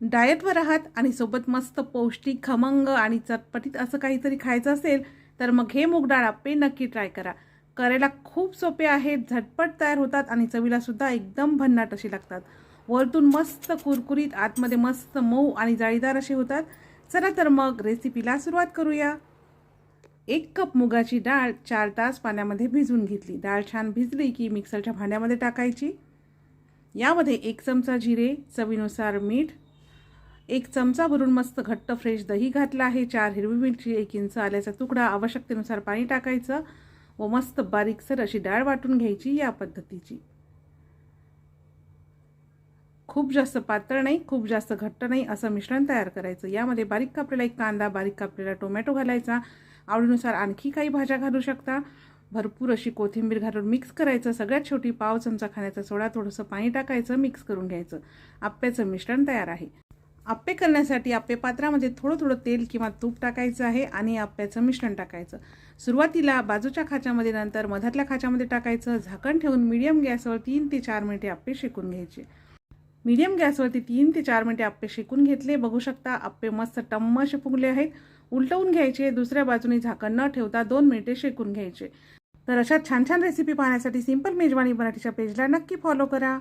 डाएटवर आहात आणि सोबत मस्त पौष्टिक, खमंग आणि चटपटीत असं काहीतरी खायचं असेल तर मग हे मूग डाळ आप्पे नक्की ट्राय करा. करायला खूप सोपे आहेत, झटपट तयार होतात आणि चवीला सुद्धा एकदम भन्नाट अशी लागतात. वरतून मस्त कुरकुरीत, आतमध्ये मस्त मऊ आणि जाळीदार असे होतात. चला तर मग रेसिपीला सुरुवात करूया. 1 कप मुगाची डाळ 4 तास पाण्यामध्ये भिजवून घेतली. डाळ छान भिजली की मिक्सरच्या भांड्यामध्ये टाकायची. यामध्ये 1 चमचा जिरे, चवीनुसार मीठ, 1 चमचा भरून मस्त घट्ट फ्रेश दही घातलं आहे, 4 हिरवी मिरची, 1 इंच आल्याचा तुकडा, आवश्यकतेनुसार पाणी टाकायचं व मस्त बारीकसर अशी डाळ वाटून घ्यायची. या पद्धतीची खूप जास्त पातळ नाही, खूप जास्त घट्ट नाही असं मिश्रण तयार करायचं. यामध्ये बारीक कापलेला 1 कांदा, बारीक कापलेला टोमॅटो घालायचा. आवडीनुसार आणखी काही भाज्या घालू शकता. भरपूर अशी कोथिंबीर घालून मिक्स करायचं. सगळ्यात शेवटी पाव चमचा खाण्याचा सोडा, थोडंसं पाणी टाकायचं, मिक्स करून घ्यायचं. आप्प्याचं मिश्रण तयार आहे. आप्पे करण्यासाठी आप्पे पात्रामध्ये थोडं थोडं तेल किंवा तूप टाकायचं आहे आणि आप्प्याचं मिश्रण टाकायचं. सुरुवातीला बाजूच्या खाच्यामध्ये, नंतर मधातल्या खाच्यामध्ये टाकायचं. झाकण ठेवून मीडियम गॅसवर 3 ते 4 मिनिटे आप्पे शेकून घ्यायचे. मीडियम गॅसवरती 3 ते 4 मिनिटे आप्पे शेकून घेतले. बघू शकता आप्पे मस्त टम्म असे फुगले आहेत. उलटवून घ्यायचे. दुसऱ्या बाजूने झाकण न ठेवता 2 मिनिटे शेकून घ्यायचे. तर अशा छान छान रेसिपी पाहण्यासाठी सिंपल मेजवानी मराठीच्या पेजला नक्की फॉलो करा.